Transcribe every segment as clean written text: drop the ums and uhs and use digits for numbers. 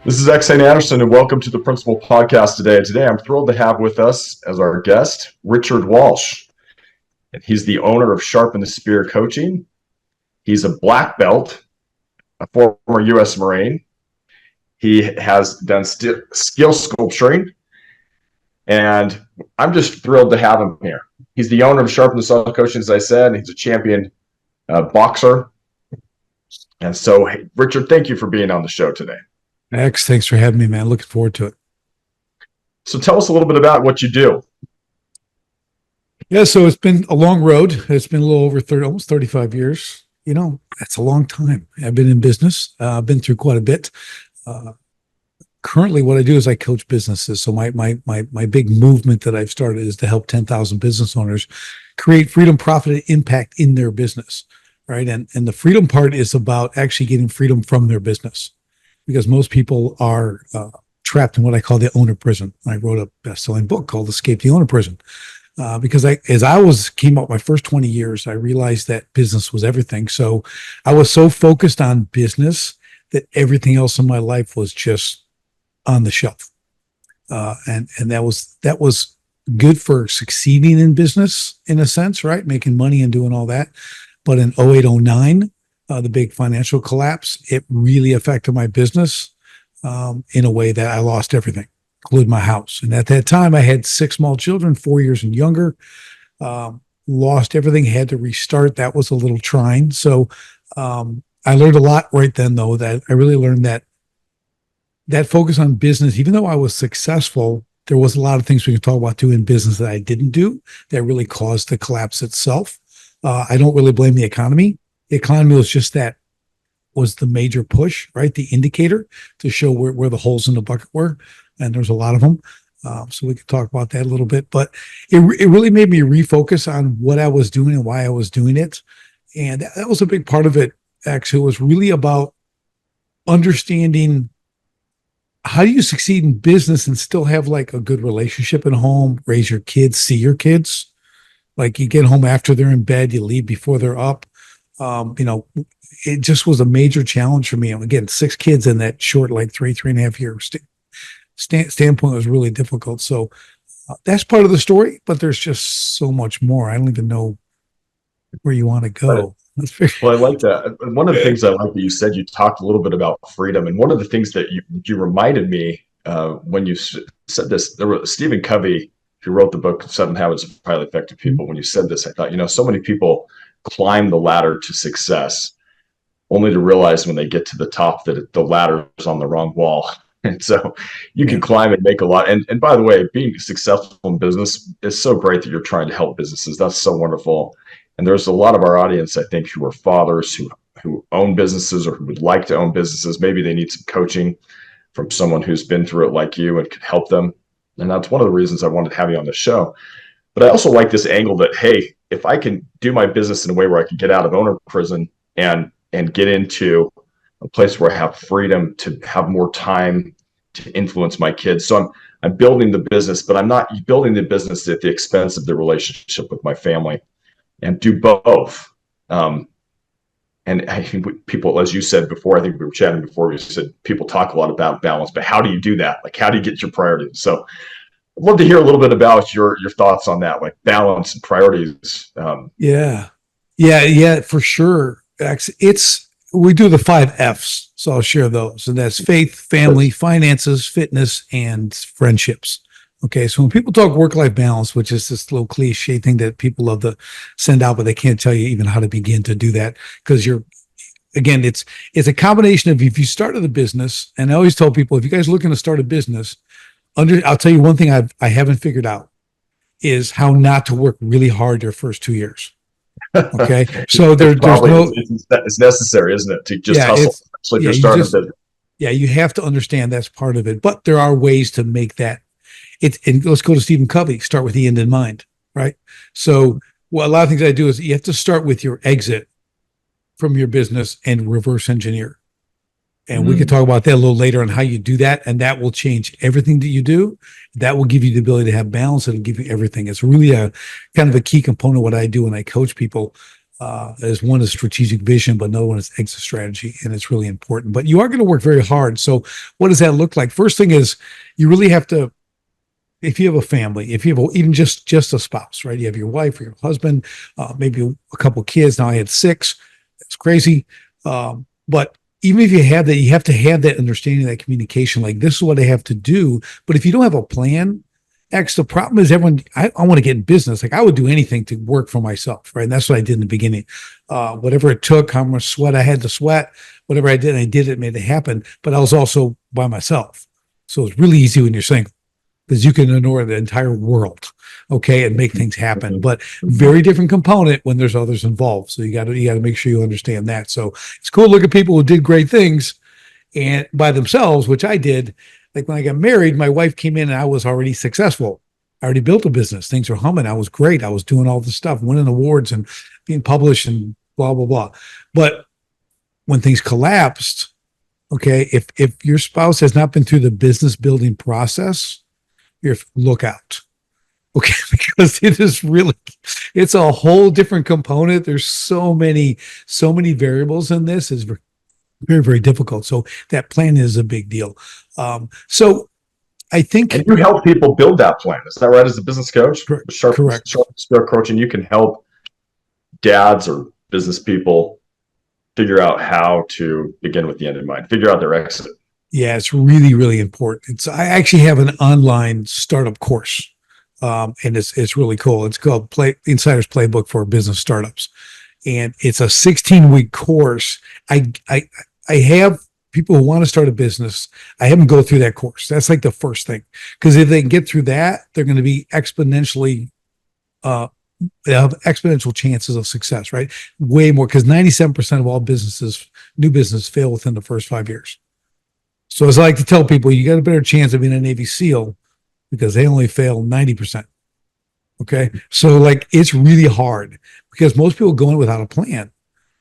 This is X. Anderson, and welcome to the Principal Podcast today. Today, I'm thrilled to have with us as our guest, Richard Walsh. And he's the owner of Sharpen the Spear Coaching. He's a black belt, a former U.S. Marine. He has done skill sculpturing, and I'm just thrilled to have him here. He's the owner of Sharpen the Spear Coaching, as I said, and he's a champion boxer. And so, hey, Richard, thank you for being on the show today. X, thanks for having me, man. Looking forward to it. So tell us a little bit about what you do. Yeah, so it's been a long road. It's been a little over 30, almost 35 years. You know, that's a long time. I've been in business. I've been through quite a bit. Currently, what I do is I coach businesses. So my big movement that I've started is to help 10,000 business owners create freedom, profit, and impact in their business, right? And the freedom part is about actually getting freedom from their business, because most people are trapped in what I call the owner prison. I wrote a best-selling book called Escape the Owner Prison. Because as I came out my first 20 years, I realized that business was everything. So I was so focused on business that everything else in my life was just on the shelf. And that was good for succeeding in business in a sense, right? Making money and doing all that. But in 08, 09, the big financial collapse, it really affected my business in a way that I lost everything, including my house. And at that time, I had 6 small children, 4 years and younger, lost everything, had to restart. That was a little trying. So I learned a lot right then, though, that I really learned that focus on business, even though I was successful, there was a lot of things we can talk about too in business that I didn't do that really caused the collapse itself. I don't really blame the economy. The economy was just was the major push, right? The indicator to show where the holes in the bucket were. And there's a lot of them. So we could talk about that a little bit, but it really made me refocus on what I was doing and why I was doing it. And that was a big part of it. Actually, it was really about understanding how do you succeed in business and still have like a good relationship at home, raise your kids, see your kids. Like you get home after they're in bed, you leave before they're up. It just was a major challenge for me. And again, 6 kids in that short, like 3.5 years standpoint was really difficult. So that's part of the story, but there's just so much more. I don't even know where you want to go. Well, I like that. One of the things I like that you said, you talked a little bit about freedom. And one of the things that you reminded me when you said this, there was Stephen Covey, who wrote the book, 7 Habits of Highly Effective People. When you said this, I thought, so many people climb the ladder to success only to realize when they get to the top that the ladder is on the wrong wall. And so you can climb and make a lot. And by the way, being successful in business is so great that you're trying to help businesses. That's so wonderful. And there's a lot of our audience, I think, who are fathers who own businesses or who would like to own businesses. Maybe they need some coaching from someone who's been through it like you and could help them. And that's one of the reasons I wanted to have you on the show. But I also like this angle that, hey, if I can do my business in a way where I can get out of owner prison and get into a place where I have freedom to have more time to influence my kids. So I'm building the business, but I'm not building the business at the expense of the relationship with my family, and do both. And I think people, as you said before, I think we were chatting before, you said people talk a lot about balance, but how do you do that? Like, how do you get your priorities? So I'd love to hear a little bit about your thoughts on that, like balance and priorities. Yeah, for sure. We do the 5 F's, so I'll share those, and that's faith, family, finances, fitness, and friendships. Okay, so when people talk work-life balance, which is this little cliche thing that people love to send out, but they can't tell you even how to begin to do that, because it's a combination of, if you started a business, and I always tell people, if you guys are looking to start a business, I'll tell you one thing I haven't figured out is how not to work really hard your first 2 years. Okay, so there's it's necessary, isn't it, to just hustle, especially if you're starting a business. Yeah, you have to understand that's part of it, but there are ways to make that. And let's go to Stephen Covey. Start with the end in mind, right? So, a lot of things I do is you have to start with your exit from your business and reverse engineer. And we could talk about that a little later on how you do that. And that will change everything that you do. That will give you the ability to have balance. It'll give you everything. It's really a kind of a key component of what I do when I coach people. As one is strategic vision, but another one is exit strategy, and it's really important. But you are going to work very hard. So, what does that look like? First thing is you really have to. If you have a family, if you have even just a spouse, right? You have your wife or your husband, maybe a couple of kids. Now I had six. It's crazy, but even if you have that, you have to have that understanding, that communication. Like this is what I have to do. But if you don't have a plan, X, the problem is everyone, I want to get in business. Like I would do anything to work for myself, right? And that's what I did in the beginning. Whatever it took, how much sweat I had to sweat, whatever I did it, made it happen. But I was also by myself. So it's really easy when you're single because you can ignore the entire world, okay, and make things happen. But very different component when there's others involved. So you got to make sure you understand that. So it's cool to look at people who did great things and by themselves, which I did. Like when I got married, my wife came in and I was already successful. I already built a business. Things were humming. I was great. I was doing all this stuff, winning awards and being published and blah, blah, blah. But when things collapsed, okay, if your spouse has not been through the business building process, you're look out. Okay, because it is really, it's a whole different component. There's so many variables in this. Is very, very difficult. So that plan is a big deal. So I think, And you help people build that plan. Is that right? As a business coach, correct. sharp coaching, you can help dads or business people figure out how to begin with the end in mind, figure out their exit. Yeah, it's really, really important. I actually have an online startup course, and it's really cool. It's called Insider's Playbook for Business Startups, and it's a 16-week course. I have people who want to start a business. I have them go through that course. That's like the first thing, because if they can get through that, they're going to be exponentially they have exponential chances of success, right? Way more, because 97% of all new business fail within the first 5 years. So as I like to tell people, you got a better chance of being a Navy SEAL because they only fail 90%. Okay. So like it's really hard because most people go in without a plan,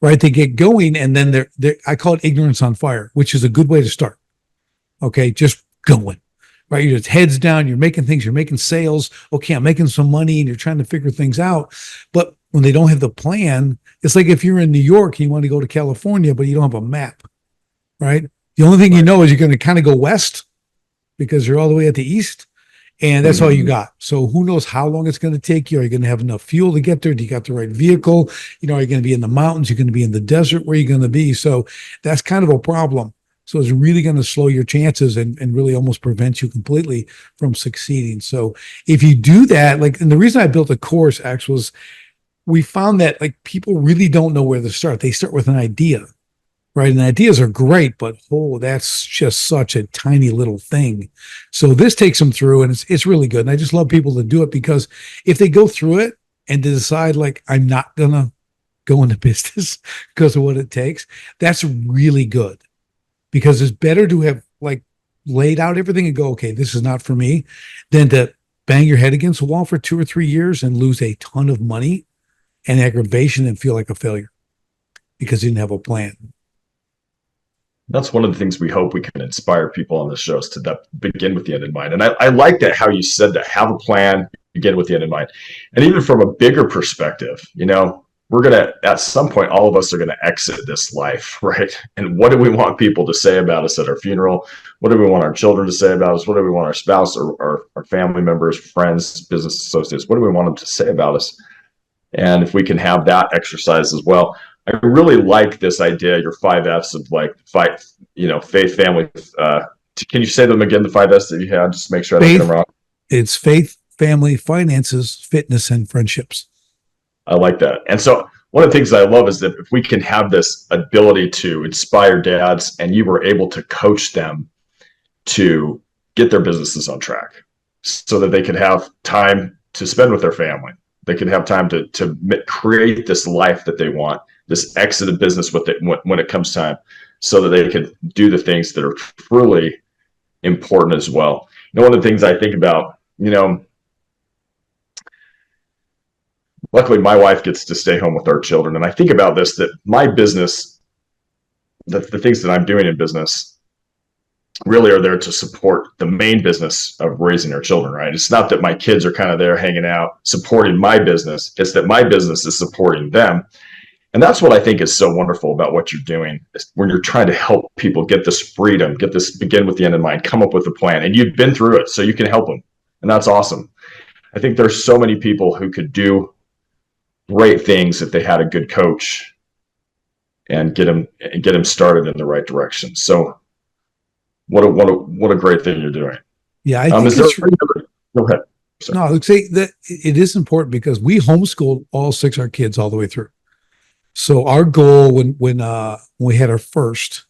right? They get going and then I call it ignorance on fire, which is a good way to start. Okay. Just going, right? You're just heads down, you're making things, you're making sales. Okay. I'm making some money and you're trying to figure things out. But when they don't have the plan, it's like if you're in New York and you want to go to California, but you don't have a map, right? The only thing you know is you're going to kind of go west because you're all the way at the east, and that's all you got. So who knows how long it's going to take you? Are you going to have enough fuel to get there? Do you got the right vehicle? Are you going to be in the mountains? You're going to be in the desert? Where are you going to be? So that's kind of a problem. So it's really going to slow your chances and really almost prevent you completely from succeeding. So if you do that, and the reason I built a course actually was we found that people really don't know where to start. They start with an idea. Right. And ideas are great, but that's just such a tiny little thing. So this takes them through and it's really good. And I just love people to do it because if they go through it and decide I'm not gonna go into business because of what it takes, that's really good. Because it's better to have laid out everything and go, okay, this is not for me, than to bang your head against the wall for 2 or 3 years and lose a ton of money and aggravation and feel like a failure because you didn't have a plan. That's one of the things we hope we can inspire people on the shows to begin with the end in mind. And I like that how you said that, have a plan, begin with the end in mind. And even from a bigger perspective, we're going to, at some point, all of us are going to exit this life, right? And what do we want people to say about us at our funeral? What do we want our children to say about us? What do we want our spouse or our family members, friends, business associates? What do we want them to say about us? And if we can have that exercise as well. I really like this idea, your 5Fs of faith, family. Can you say them again, the 5Fs that you had, just to make sure I don't get them wrong? It's faith, family, finances, fitness, and friendships. I like that. And so one of the things I love is that if we can have this ability to inspire dads and you were able to coach them to get their businesses on track so that they could have time to spend with their family. They could have time to create this life that they want, this exit of business when it comes time, so that they can do the things that are truly important as well. One of the things I think about, luckily my wife gets to stay home with our children. And I think about this, that my business, the things that I'm doing in business really are there to support the main business of raising our children, right? It's not that my kids are kind of there hanging out, supporting my business. It's that my business is supporting them. And that's what I think is so wonderful about what you're doing, is when you're trying to help people get this freedom, get this, begin with the end in mind, come up with a plan, and you've been through it, so you can help them. And that's awesome. I think there's so many people who could do great things if they had a good coach and get them started in the right direction. So what a great thing you're doing. Yeah, I think Is there it's any other, go ahead. Sorry. no, I would say that it is important because we homeschooled all six of our kids all the way through. So our goal when we had our first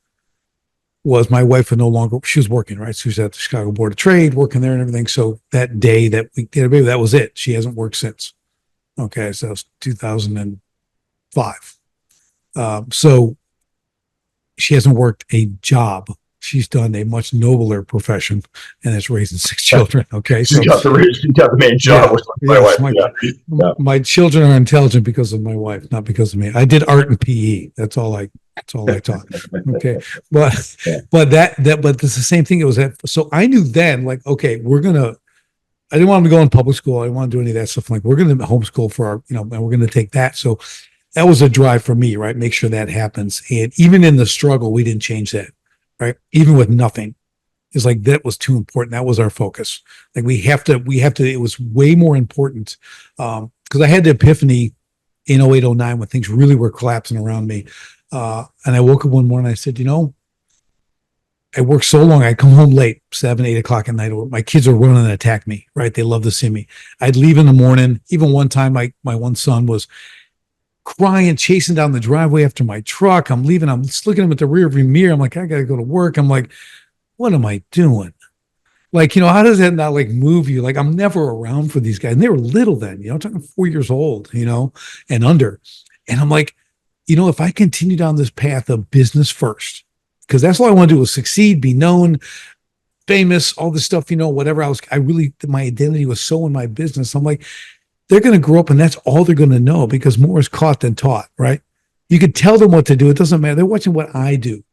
was my wife was no longer, she was working, right? She was at the Chicago Board of Trade, working there and everything. So that day that we did a baby, that was it. She hasn't worked since. Okay. So it was 2005. So she hasn't worked a job. She's done a much nobler profession, and it's raising six children. Okay. She's So got the main job, yeah, with my yes, wife. Yeah. my children are intelligent because of my wife, not because of me. I did art and PE. That's all I taught. Okay. But Yeah. but it's the same thing. It was that, so I knew then, like, okay, I didn't want them to go in public school. I didn't want to do any of that stuff. Like, we're going to homeschool for our, and we're going to take that. So that was a drive for me, right? Make sure that happens. And even in the struggle, we didn't change that, right? Even with nothing. It's like, that was too important. That was our focus. Like, we have to, it was way more important. Because I had the epiphany in 08, 09 when things really were collapsing around me. And I woke up one morning, I said, I work so long. I come home late, 7, 8 o'clock at night. My kids are running and attack me, right? They love to see me. I'd leave in the morning. Even one time, my one son was crying, chasing down the driveway after my truck. I'm leaving. I'm just looking at him at the rear view mirror. I'm like, I got to go to work. I'm like, what am I doing? Like, how does that not like move you? Like, I'm never around for these guys. And they were little then, I'm talking 4 years old, and under. And I'm like, if I continue down this path of business first, because that's all I want to do is succeed, be known, famous, all this stuff, whatever my identity was so in my business. I'm like, they're going to grow up and that's all they're going to know, because more is caught than taught, right? You can tell them what to do. It doesn't matter. They're watching what I do.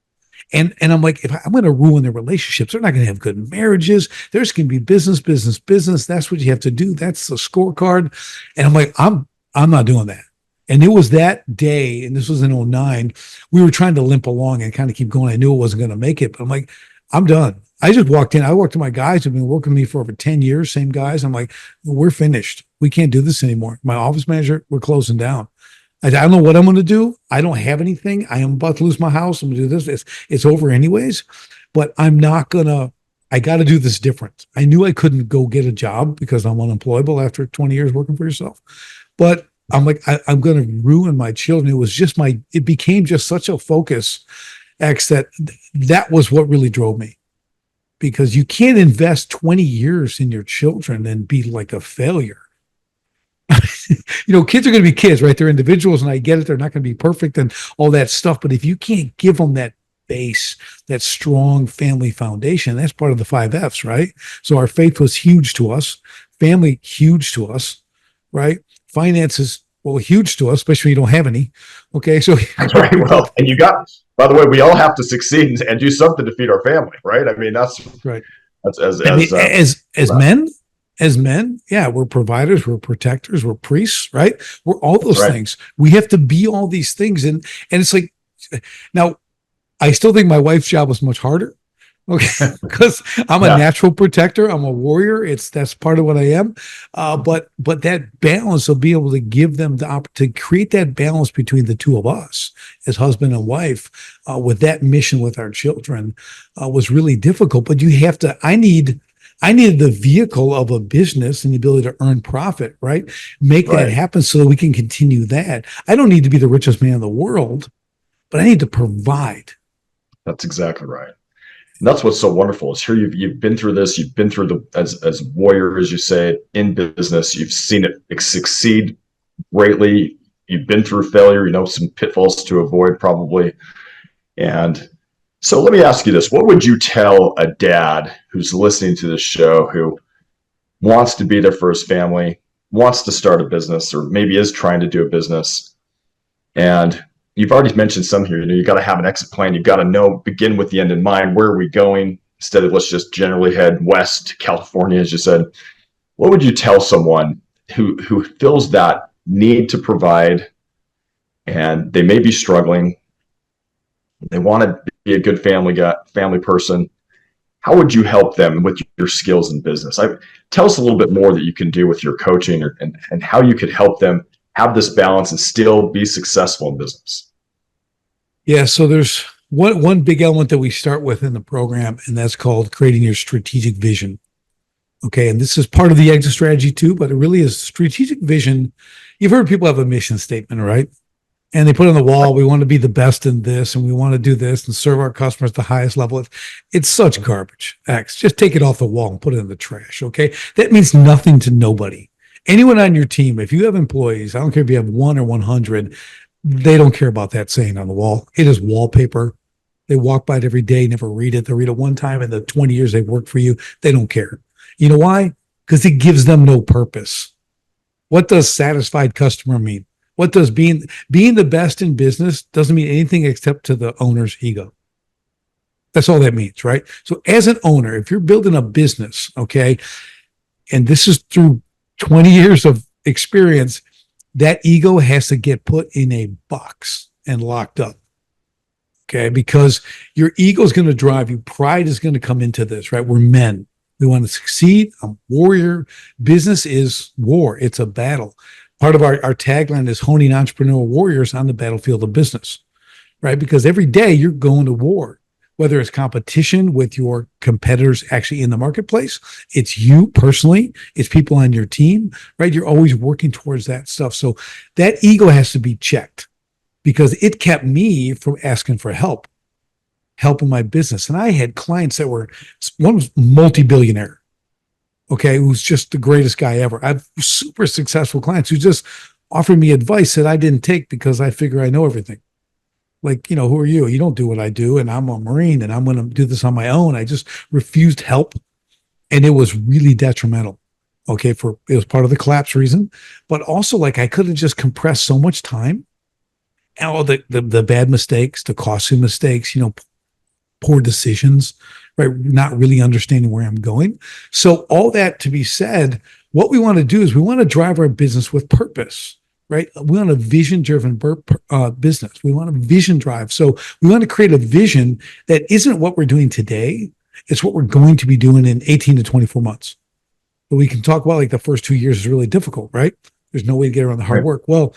And I'm like, if I'm going to ruin their relationships, they're not going to have good marriages. There's going to be business, business, business. That's what you have to do. That's the scorecard. And I'm like, I'm not doing that. And it was that day, and this was in 09, we were trying to limp along and kind of keep going. I knew it wasn't going to make it, but I'm like, I'm done. I just walked in. I walked to my guys who've been working with me for over 10 years, same guys. I'm like, we're finished. We can't do this anymore. My office manager, we're closing down. I don't know what I'm going to do. I don't have anything. I am about to lose my house. I'm going to do this. It's over anyways, but I'm not going to, I got to do this different. I knew I couldn't go get a job because I'm unemployable after 20 years working for yourself. But I'm like, I'm going to ruin my children. It became just such a focus, X, that was what really drove me. Because you can't invest 20 years in your children and be like a failure. Kids are going to be kids, right? They're individuals, and I get it. They're not going to be perfect and all that stuff. But if you can't give them that base, that strong family foundation, that's part of the 5 F's, right? So our faith was huge to us, family huge to us, right? Finances, well, huge to us, especially when you don't have any. Okay, so That's right. Well, and by the way, we all have to succeed and do something to feed our family, right? I mean, that's right. As men, yeah, we're providers, we're protectors, we're priests, right? We're all those things. We have to be all these things, and it's like, now, I still think my wife's job was much harder. Okay, because I'm a natural protector. I'm a warrior. That's part of what I am. But that balance of being able to give them to create that balance between the two of us as husband and wife, with that mission with our children, was really difficult. But you have to. I needed the vehicle of a business and the ability to earn profit, right? Make that happen so that we can continue that. I don't need to be the richest man in the world, but I need to provide. That's exactly right. And that's what's so wonderful is here you've been through this, you've been through as warrior, as you say, in business, you've seen it succeed greatly. You've been through failure, some pitfalls to avoid probably. And so let me ask you this. What would you tell a dad who's listening to this show who wants to be there for his family, wants to start a business, or maybe is trying to do a business, and you've already mentioned some here. You got to have an exit plan. You've got to begin with the end in mind. Where are we going? Instead of let's just generally head west to California, as you said. What would you tell someone who feels that need to provide and they may be struggling. They want to be a good family person. How would you help them with your skills in business? Tell us a little bit more that you can do with your coaching, and how you could help them have this balance and still be successful in business. Yeah. So there's one big element that we start with in the program, and that's called creating your strategic vision. Okay. And this is part of the exit strategy too, but it really is strategic vision. You've heard people have a mission statement, right? And they put on the wall, we want to be the best in this, and we want to do this and serve our customers at the highest level. It's such garbage. X. Just take it off the wall and put it in the trash. Okay. That means nothing to nobody. Anyone on your team, if you have employees, I don't care if you have 1 or 100, they don't care about that saying on the wall. It is wallpaper. They walk by it every day, never read it. They read it one time in the 20 years they've worked for you. They don't care. You know why? Because it gives them no purpose. What does satisfied customer mean? What does being the best in business doesn't mean anything except to the owner's ego. That's all that means, right? So as an owner, if you're building a business, okay, and this is through 20 years of experience, that ego has to get put in a box and locked up. Okay, because your ego is going to drive you. Pride is going to come into this, right? We're men. We want to succeed. I'm a warrior. Business is war. It's a battle. Part of our tagline is honing entrepreneurial warriors on the battlefield of business, right? Because every day you're going to war, whether it's competition with your competitors actually in the marketplace, it's you personally, it's people on your team, right? You're always working towards that stuff. So that ego has to be checked because it kept me from asking for help in my business. And I had clients that one was multi-billionaire. Okay, who's just the greatest guy ever. I have super successful clients who just offered me advice that I didn't take because I figure I know everything. Like, who are you? You don't do what I do, and I'm a Marine, and I'm going to do this on my own. I just refused help, and it was really detrimental. Okay, it was part of the collapse reason, but also like I could have just compressed so much time, and all the bad mistakes, the costly mistakes, poor decisions, right? Not really understanding where I'm going. So all that to be said, what we want to do is we want to drive our business with purpose, right? We want a vision-driven business. We want a vision drive. So we want to create a vision that isn't what we're doing today. It's what we're going to be doing in 18 to 24 months. But we can talk about like the first 2 years is really difficult, right? There's no way to get around the hard work. Well,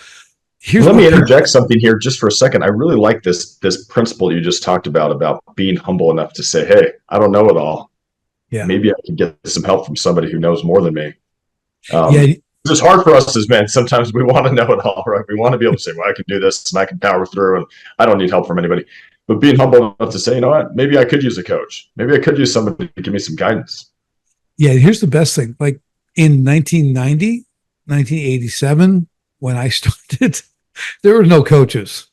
let me interject something here just for a second. I really like this principle you just talked about being humble enough to say, hey, I don't know it all. Yeah. Maybe I can get some help from somebody who knows more than me. It's hard for us as men. Sometimes we want to know it all, right? We want to be able to say, well, I can do this and I can power through and I don't need help from anybody. But being humble enough to say, you know what, maybe I could use a coach. Maybe I could use somebody to give me some guidance. Yeah, here's the best thing. Like in 1990, 1987, when I started, there were no coaches.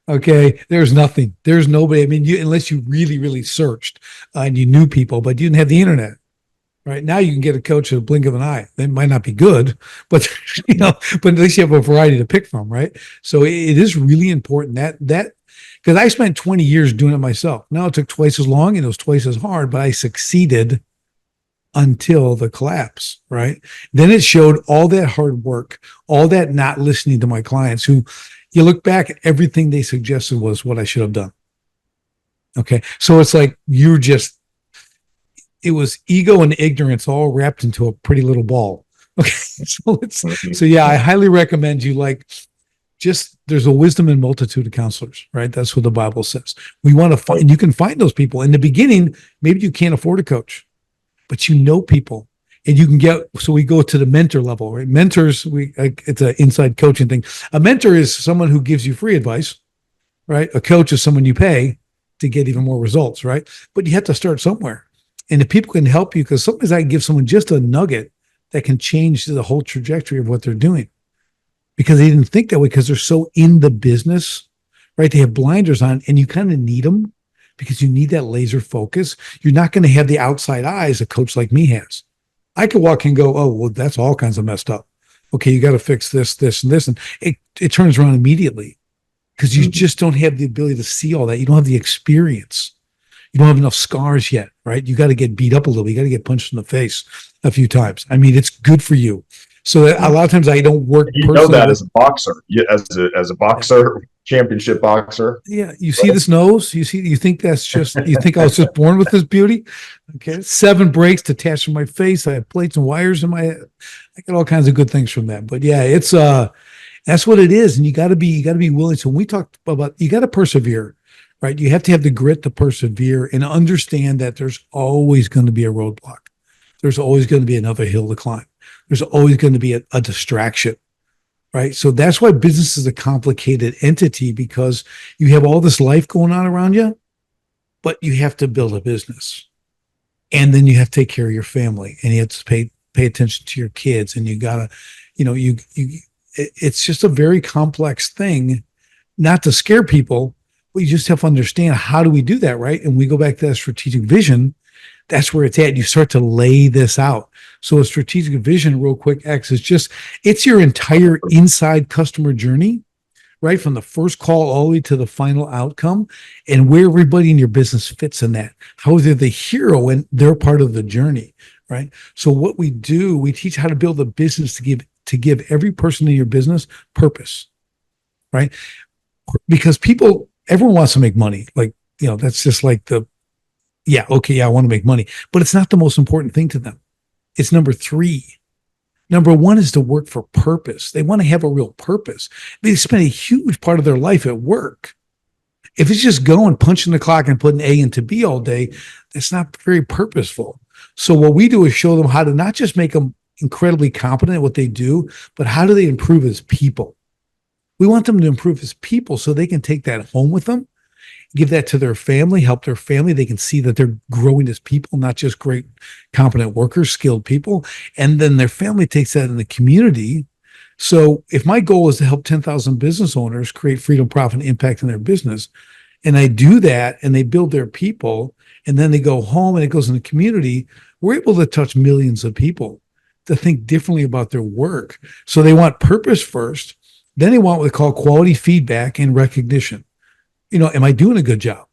Okay. There's nothing. There's nobody. I mean, unless you really, really searched and you knew people, but you didn't have the internet. Right now, you can get a coach at a blink of an eye. They might not be good, but but at least you have a variety to pick from, right? So it is really important that because I spent 20 years doing it myself. Now it took twice as long and it was twice as hard, but I succeeded until the collapse, right? Then it showed all that hard work, all that not listening to my clients who you look back at everything they suggested was what I should have done. Okay. So it's like it was ego and ignorance all wrapped into a pretty little ball. Okay. So yeah, I highly recommend you there's a wisdom in multitude of counselors, right? That's what the Bible says. We want to find, you can find those people. In the beginning, maybe you can't afford a coach, but you know people and you can so we go to the mentor level, right? Mentors, it's an inside coaching thing. A mentor is someone who gives you free advice, right? A coach is someone you pay to get even more results, right? But you have to start somewhere. And if people can help you, because sometimes I can give someone just a nugget that can change the whole trajectory of what they're doing because they didn't think that way because they're so in the business, right? They have blinders on and you kind of need them because you need that laser focus. You're not going to have the outside eyes a coach like me has. I could walk and go, oh, well, that's all kinds of messed up. Okay, you got to fix this, this, and this. And it turns around immediately because you just don't have the ability to see all that. You don't have the experience. You don't have enough scars yet, right? You got to get beat up a little. You got to get punched in the face a few times. I mean, it's good for you. So that a lot of times I don't work You know personally that with. as a boxer, as a Yeah. boxer, championship boxer. Yeah, you see Right? this nose? You think that's just, you think I was just born with this beauty? Okay. 7 breaks detached from my face. I have plates and wires in my head. I get all kinds of good things from that. But yeah, it's that's what it is. And you gotta be willing. So when we talk about, you gotta persevere, right? You have to have the grit to persevere and understand that there's always going to be a roadblock. There's always going to be another hill to climb. There's always going to be a distraction, right? So that's why business is a complicated entity, because you have all this life going on around you, but you have to build a business, and then you have to take care of your family, and you have to pay attention to your kids, and you gotta, it's just a very complex thing. Not to scare people, but you just have to understand, how do we do that, right? And we go back to that strategic vision. That's where it's at. You start to lay this out. So a strategic vision, real quick, X, is just, it's your entire inside customer journey, right? From the first call all the way to the final outcome, and where everybody in your business fits in that. How they're the hero and they're part of the journey, right? So what we do, we teach how to build a business to give every person in your business purpose, right? Because everyone wants to make money. Like, that's just like yeah, okay, yeah, I want to make money, but it's not the most important thing to them. It's number 3. Number 1 is to work for purpose. They want to have a real purpose. They spend a huge part of their life at work. If it's just going, punching the clock and putting A into B all day, that's not very purposeful. So what we do is show them how to not just make them incredibly competent at what they do, but how do they improve as people? We want them to improve as people so they can take that home with them, give that to their family, help their family. They can see that they're growing as people, not just great, competent workers, skilled people. And then their family takes that in the community. So if my goal is to help 10,000 business owners create freedom, profit, and impact in their business, and I do that and they build their people, and then they go home and it goes in the community, we're able to touch millions of people to think differently about their work. So they want purpose first. Then they want what they call quality feedback and recognition. Am I doing a good job?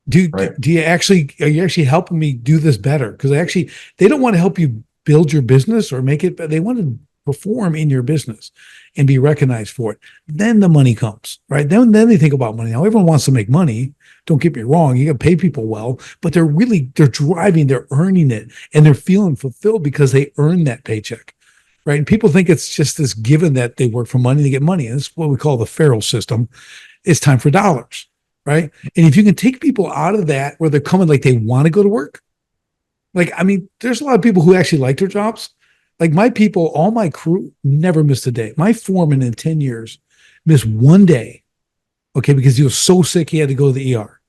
Do Right. do you actually, are you actually helping me do this better? Because they don't want to help you build your business or make it, but they want to perform in your business and be recognized for it. Then the money comes, right? Then they think about money. Now everyone wants to make money. Don't get me wrong. You got to pay people well, but they're driving, they're earning it, and they're feeling fulfilled because they earn that paycheck. Right. And people think it's just this given that they work for money to get money. And it's what we call the Farrell system. It's time for dollars, right? And if you can take people out of that where they're coming like they want to go to work, like, I mean, there's a lot of people who actually like their jobs. Like my people, all my crew never missed a day. My foreman in 10 years missed one day, okay, because he was so sick he had to go to the ER,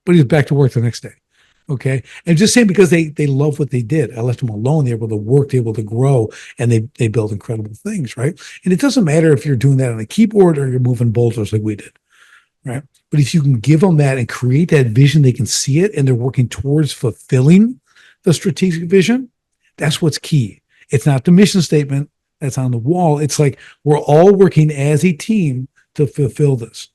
but he was back to work the next day. Okay. And just saying, because they love what they did. I left them alone. They're able to work, they're able to grow, and they build incredible things, right? And it doesn't matter if you're doing that on a keyboard or you're moving boulders like we did. Right. But if you can give them that and create that vision, they can see it and they're working towards fulfilling the strategic vision. That's what's key. It's not the mission statement that's on the wall. It's like we're all working as a team to fulfill this.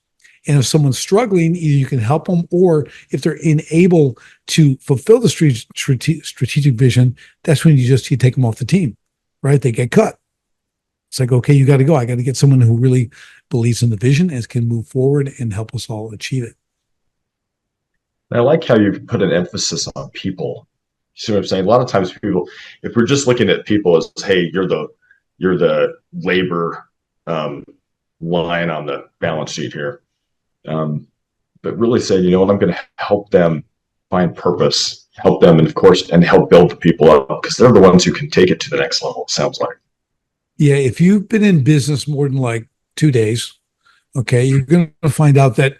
And if someone's struggling, either you can help them, or if they're unable to fulfill the strategic vision, that's when you take them off the team, right? They get cut. It's like, okay, you got to go. I got to get someone who really believes in the vision and can move forward and help us all achieve it. I like how you put an emphasis on people. You see what I'm saying? A lot of times people, if we're just looking at people as, hey, you're the labor um, line on the balance sheet here. But really say, you know what, I'm going to help them find purpose, help them, and of course, and help build the people up, because they're the ones who can take it to the next level, it sounds like. Yeah. If you've been in business more than like 2 days, okay, you're going to find out that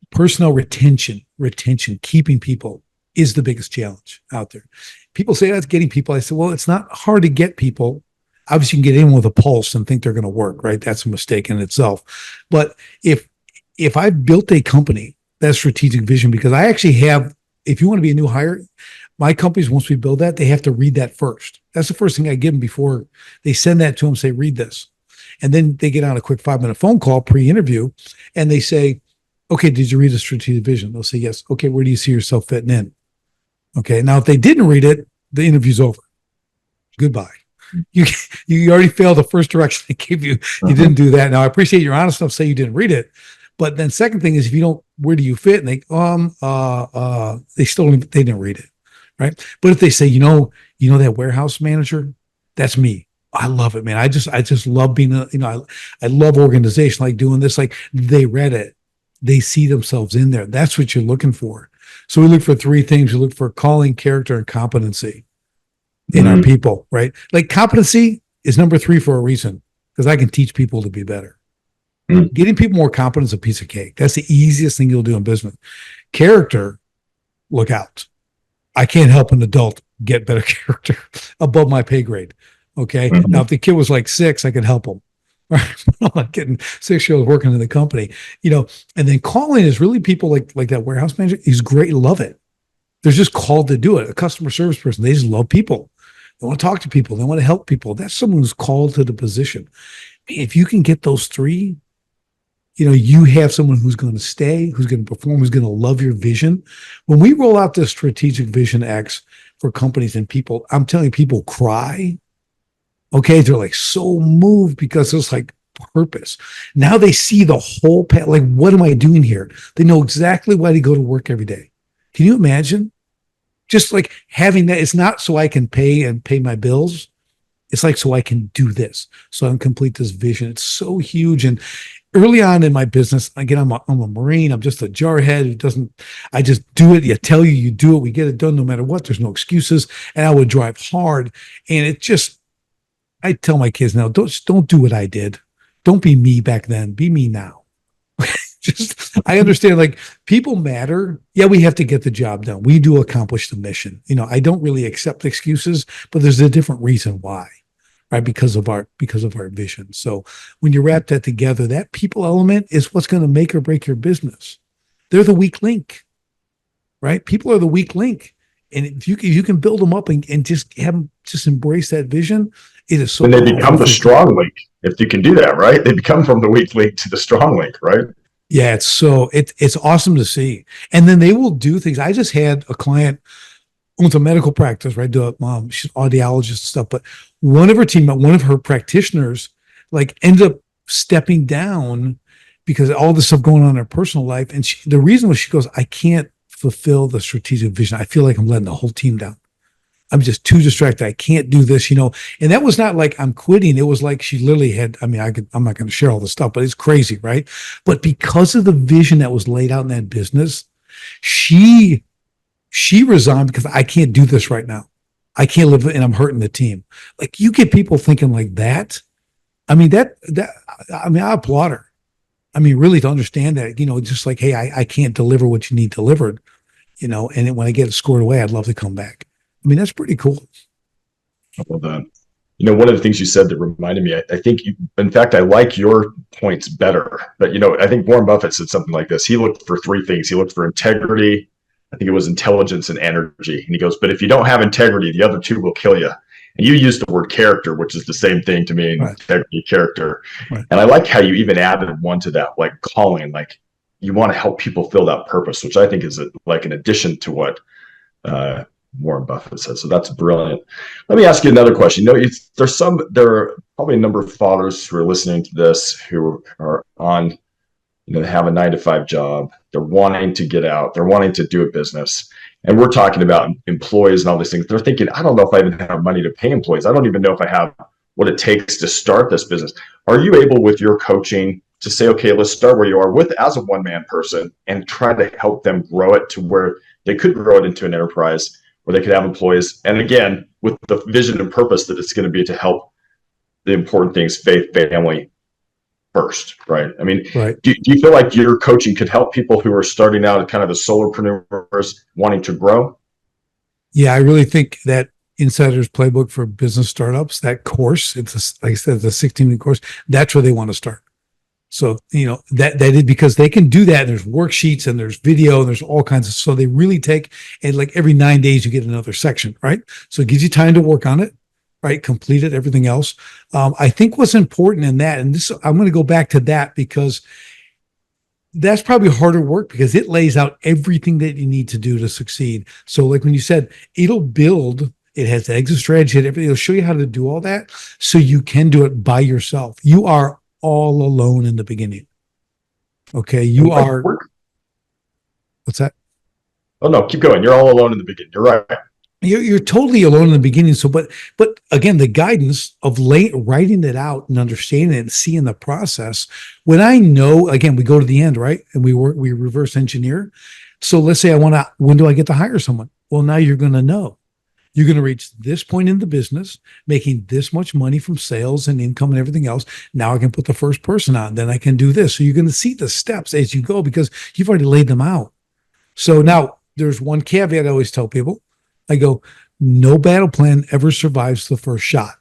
personnel retention, keeping people is the biggest challenge out there. People say that's getting people. I said, well, it's not hard to get people. Obviously, you can get anyone with a pulse and think they're going to work, right? That's a mistake in itself. But if I've built a company, that's strategic vision, because I actually have, if you want to be a new hire, my companies, once we build that, they have to read that first. That's the first thing I give them before they send that to them, say, read this. And then they get on a quick 5-minute phone call pre-interview and they say, okay, did you read the strategic vision? They'll say, yes. Okay, where do you see yourself fitting in? Okay, now if they didn't read it, the interview's over. Goodbye. You you already failed the first direction they gave you. You Uh-huh. didn't do that. Now I appreciate your honest enough to say you didn't read it, but then second thing is if you don't, where do you fit? And they still they didn't read it, right? But if they say, you know that warehouse manager, that's me. I love it, man. I just love being I love organization, like doing this. Like they read it, they see themselves in there. That's what you're looking for. So we look for three things. We look for calling, character, and competency in our Mm-hmm. people, right? Like competency is number three for a reason, because I can teach people to be better. Getting people more competent is a piece of cake. That's the easiest thing you'll do in business. Character, look out. I can't help an adult get better character above my pay grade. Okay. Mm-hmm. Now, if the kid was like 6, I could help him. Right. I'm not getting 6-year-olds working in the company, and then calling is really people like that warehouse manager. He's great. Love it. They're just called to do it. A customer service person, they just love people. They want to talk to people. They want to help people. That's someone who's called to the position. If you can get those three, you have someone who's going to stay, who's going to perform, who's going to love your vision. When we roll out this strategic vision X for companies and people, I'm telling you, people cry. Okay. They're like so moved because it's like purpose. Now they see the whole path. Like, what am I doing here? They know exactly why they go to work every day. Can you imagine? Just like having that, it's not so I can pay my bills. It's like so I can do this, so I can complete this vision. It's so huge. And early on in my business, again, I'm a Marine. I'm just a jarhead who doesn't. I just do it. You tell you do it. We get it done no matter what. There's no excuses. And I would drive hard. And it just, I tell my kids now, don't do what I did. Don't be me back then. Be me now. Just I understand, like, people matter. Yeah, we have to get the job done. We do accomplish the mission. I don't really accept excuses, but there's a different reason why, right? Because of our vision. So when you wrap that together, that people element is what's going to make or break your business. They're the weak link, right? People are the weak link. And if you can build them up and just have them just embrace that vision, it is so And they powerful become the for your strong company. link if you can do that, right? They become from the weak link to the strong link, right? Yeah, it's awesome to see. And then they will do things. I just had a client owns a medical practice, right? She's an audiologist and stuff, but one of her practitioners, like, ended up stepping down because of all this stuff going on in her personal life. And the reason was, she goes, I can't fulfill the strategic vision. I feel like I'm letting the whole team down. I'm just too distracted. I can't do this. And that was not like I'm quitting. It was like she literally had, I mean, I'm not going to share all this stuff, but it's crazy, right? But because of the vision that was laid out in that business, she resigned because I can't do this right now. I can't live and I'm hurting the team. Like, you get people thinking like that. I mean, I applaud her. I mean, really, to understand that, just like, hey, I can't deliver what you need delivered, and then when I get it scored away, I'd love to come back. I mean, that's pretty cool. Well done. One of the things you said that reminded me, I think, in fact, I like your points better. But, I think Warren Buffett said something like this. He looked for three things. He looked for integrity. I think it was intelligence and energy. And he goes, but if you don't have integrity, the other two will kill you. And you used the word character, which is the same thing to me, Right. integrity, character. Right. And I like how you even added one to that, like calling, like you want to help people feel that purpose, which I think is like an addition to what uh, Warren Buffett said. So that's brilliant. Let me ask you another question. There are probably a number of fathers who are listening to this who are on, they have a 9 to 5 job. They're wanting to get out. They're wanting to do a business. And we're talking about employees and all these things. They're thinking, I don't know if I even have money to pay employees. I don't even know if I have what it takes to start this business. Are you able, with your coaching, to say, okay, let's start where you are with as a one-man person and try to help them grow it to where they could grow it into an enterprise where they could have employees? And again, with the vision and purpose that it's going to be to help the important things, faith, family first, right? I mean, Right. do you feel like your coaching could help people who are starting out, kind of the solopreneurs wanting to grow? Yeah, I really think that Insider's Playbook for Business Startups, that course, like I said, it's a 16-week course. That's where they want to start. So, that is because they can do that. And there's worksheets and there's video and there's all kinds of, so they really take, and like every 9 days you get another section, right? So it gives you time to work on it, right? Complete it, everything else. I think what's important in that, and this, I'm going to go back to that because that's probably harder work because it lays out everything that you need to do to succeed. So like when you said, it'll build It has the exit strategy and everything. It'll show you how to do all that so you can do it by yourself. You are all alone in the beginning. Okay. You are, what's that? Oh no, keep going. You're all alone in the beginning. You're right. You're totally alone in the beginning. So, but again, the guidance of writing it out and understanding it and seeing the process. When I know, again, we go to the end, right? And we reverse engineer. So let's say when do I get to hire someone? Well, now you're going to know. You're going to reach this point in the business, making this much money from sales and income and everything else. Now I can put the first person on, then I can do this. So you're going to see the steps as you go because you've already laid them out. So now there's one caveat I always tell people. I go, no battle plan ever survives the first shot.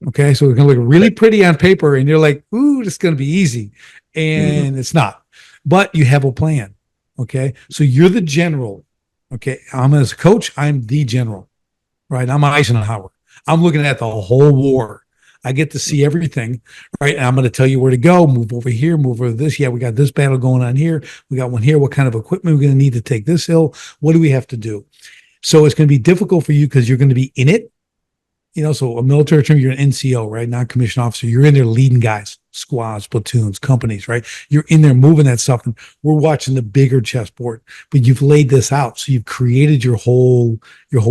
Okay. So it's going to look really pretty on paper and you're like, ooh, this is going to be easy. And it's not, but you have a plan. Okay. So you're the general. Okay. As a coach, I'm the general, right? I'm Eisenhower. I'm looking at the whole war. I get to see everything, right? And I'm going to tell you where to go, move over here, move over this. Yeah, we got this battle going on here. We got one here. What kind of equipment we're going to need to take this hill? What do we have to do? So it's going to be difficult for you because you're going to be in it. So a military term, you're an NCO, right? Non-commissioned officer. You're in there leading guys, squads, platoons, companies, right? You're in there moving that stuff. And we're watching the bigger chessboard, but you've laid this out. So you've created your whole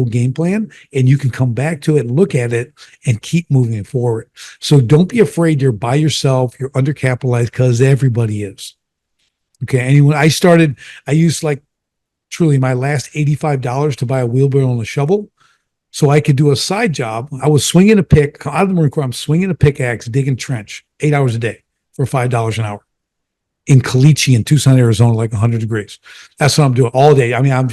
game plan and you can come back to it and look at it and keep moving it forward. So don't be afraid you're by yourself. You're undercapitalized because everybody is. Okay. And when I used truly my last $85 to buy a wheelbarrow and a shovel so I could do a side job. I was swinging a pick out of the Marine Corps. I'm swinging a pickaxe, digging trench 8 hours a day for $5 an hour in Caliche in Tucson, Arizona, like 100 degrees. That's what I'm doing all day. I mean, I'm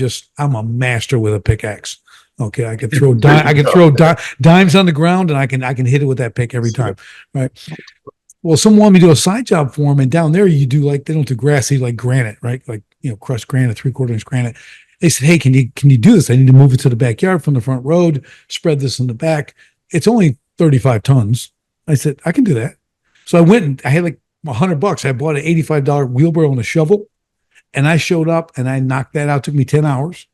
a master with a pickaxe. Okay. I can throw dimes on the ground and I can hit it with that pick every time. Right. Well, someone wanted me to do a side job for them. And down there you do they don't do grass, they do like granite, right? Like, crushed granite, 3/4 inch granite. They said, hey, can you do this? I need to move it to the backyard from the front road, spread this in the back. It's only 35 tons. I said, I can do that. So I went and I had like $100. I bought an $85 wheelbarrow and a shovel. And I showed up and I knocked that out. It took me 10 hours.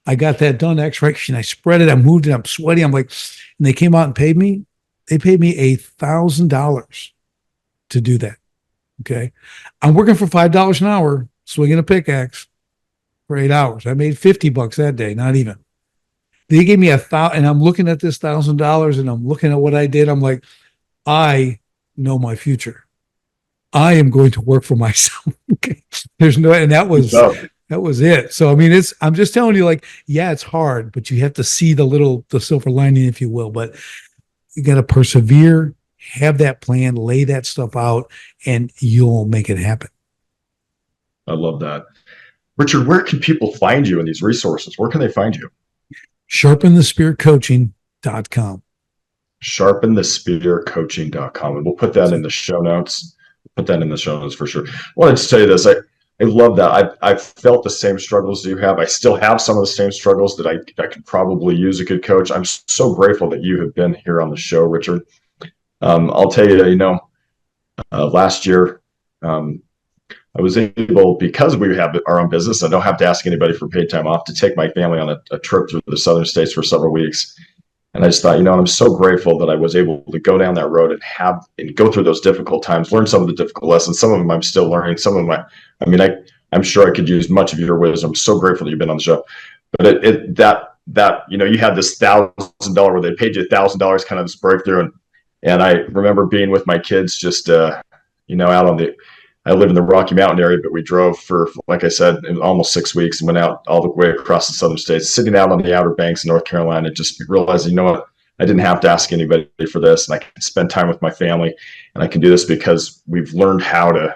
I got that done X-ray and I spread it. I moved it. I'm sweaty. I'm like, and they came out and paid me. They paid me $1,000 to do that. Okay. I'm working for $5 an hour, swinging a pickaxe for 8 hours. I made $50 that day, not even. They gave me $1,000, and I'm looking at this $1,000 and I'm looking at what I did. I'm like, I know my future. I am going to work for myself. Okay. And that was it. So, I mean, I'm just telling you, yeah, it's hard, but you have to see the silver lining, if you will, but you got to persevere, have that plan, lay that stuff out, and you'll make it happen. I love that. Richard, where can people find you in these resources? Where can they find you? SharpenTheSpearCoaching.com. SharpenTheSpearCoaching.com. And we'll put that in the show notes. Put that in the show notes for sure. I wanted to tell you this. I love that. I've felt the same struggles you have. I still have some of the same struggles that I could probably use a good coach. I'm so grateful that you have been here on the show, Richard. I'll tell you, last year, I was able, because we have our own business, I don't have to ask anybody for paid time off, to take my family on a trip through the southern states for several weeks. And I just thought, I'm so grateful that I was able to go down that road and go through those difficult times, learn some of the difficult lessons. Some of them I'm still learning. Some of them, I'm sure I could use much of your wisdom. I'm so grateful that you've been on the show. But you had this $1,000 where they paid you $1,000, kind of this breakthrough. And I remember being with my kids just, out on I live in the Rocky Mountain area, but we drove for, like I said, almost 6 weeks and went out all the way across the southern states, sitting out on the Outer Banks of North Carolina, just realizing, what, I didn't have to ask anybody for this, and I can spend time with my family, and I can do this because we've learned how to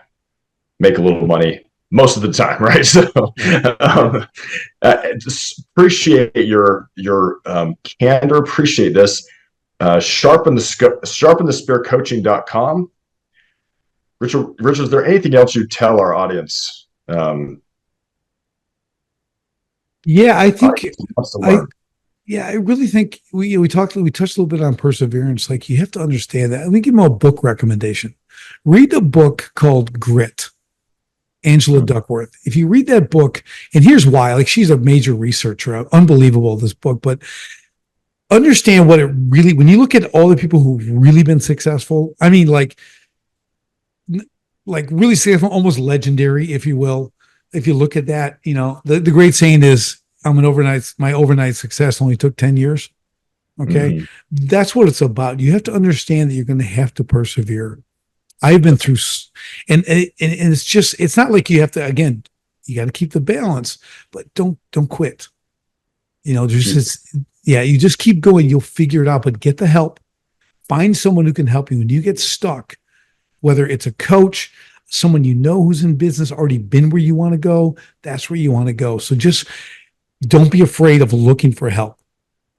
make a little money most of the time, right? So, just appreciate your candor. Appreciate this. SharpenTheSpearCoaching.com. Richard, is there anything else you tell our audience? Yeah, I think I really think we touched a little bit on perseverance. Like, you have to understand that. Let me give them a book recommendation. Read a book called Grit, Angela Duckworth. If you read that book, and here's why, she's a major researcher, unbelievable, this book, but understand what it really, when you look at all the people who've really been successful, I mean, like really successful, almost legendary, if you will. If you look at that, the great saying is, my overnight success only took 10 years. Okay. Mm-hmm. That's what it's about. You have to understand that you're going to have to persevere. I've been through, and it's not like you have to, again, you got to keep the balance, but don't quit. You just keep going. You'll figure it out, but get the help. Find someone who can help you when you get stuck, whether it's a coach, someone who's in business, already been where you want to go. That's where you want to go. So just don't be afraid of looking for help.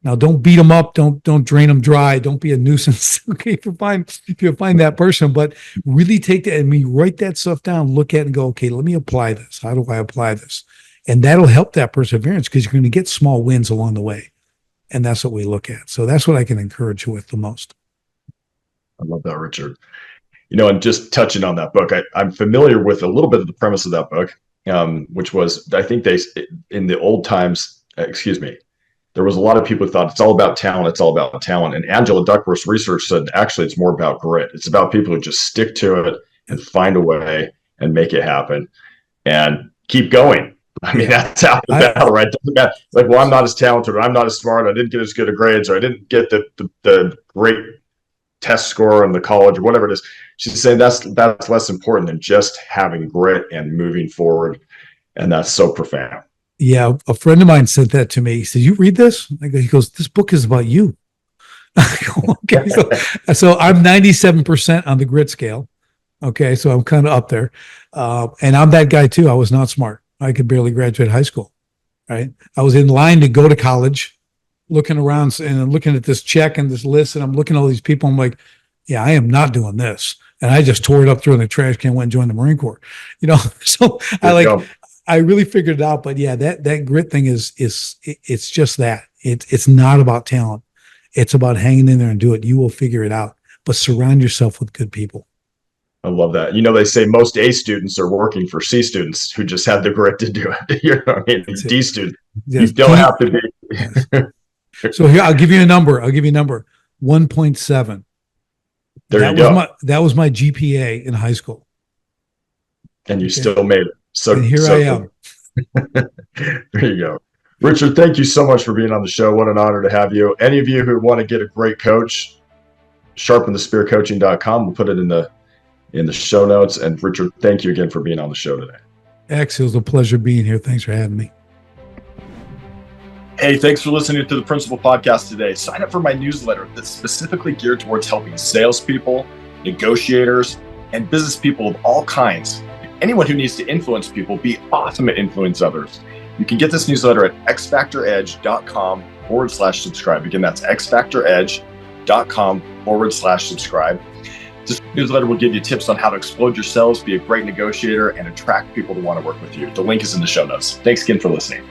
Now, don't beat them up. Don't drain them dry. Don't be a nuisance. Okay, if you find that person, but really take that and write that stuff down. Look at it and go, okay, let me apply this. How do I apply this? And that'll help that perseverance because you're going to get small wins along the way, and that's what we look at. So that's what I can encourage you with the most. I love that, Richard. And just touching on that book, I'm familiar with a little bit of the premise of that book, which was, I think in the old times, there was a lot of people who thought it's all about talent. It's all about talent. And Angela Duckworth's research said, actually, it's more about grit. It's about people who just stick to it and find a way and make it happen and keep going. I mean, that's half the battle, right? Like, well, I'm not as talented, or I'm not as smart, or I didn't get as good of grades, or I didn't get the great test score in the college, or whatever it is. She's saying that's less important than just having grit and moving forward. And that's so profound. Yeah, a friend of mine said that to me. He said, "You read this?" He goes, "This book is about you." Okay, so I'm 97% on the grit scale. Okay, so I'm kind of up there, and I'm that guy too. I was not smart. I could barely graduate high school. Right, I was in line to go to college, looking around and looking at this check and this list, and I'm looking at all these people. I'm like, "Yeah, I am not doing this." And I just tore it up, threw it in the trash can, went and joined the Marine Corps. So I really figured it out, but yeah, that grit thing it's just that. It's not about talent. It's about hanging in there and do it. You will figure it out, but surround yourself with good people. I love that. They say most A students are working for C students who just had the grit to do it. D students, you don't have to be. Yes. So here, I'll give you a number. 1.7. There you go. That was my GPA in high school. And you still made it. So and here I am. There you go. Richard, thank you so much for being on the show. What an honor to have you. Any of you who want to get a great coach, sharpenthespearcoaching.com. We'll put it in the show notes. And Richard, thank you again for being on the show today. It was a pleasure being here. Thanks for having me. Hey, thanks for listening to the Principal Podcast today. Sign up for my newsletter that's specifically geared towards helping salespeople, negotiators, and business people of all kinds. Anyone who needs to influence people be awesome at influence others. You can get this newsletter at xfactoredge.com/subscribe. Again, that's xfactoredge.com/subscribe. This newsletter will give you tips on how to explode your sales, be a great negotiator, and attract people to want to work with you. The link is in the show notes. Thanks again for listening.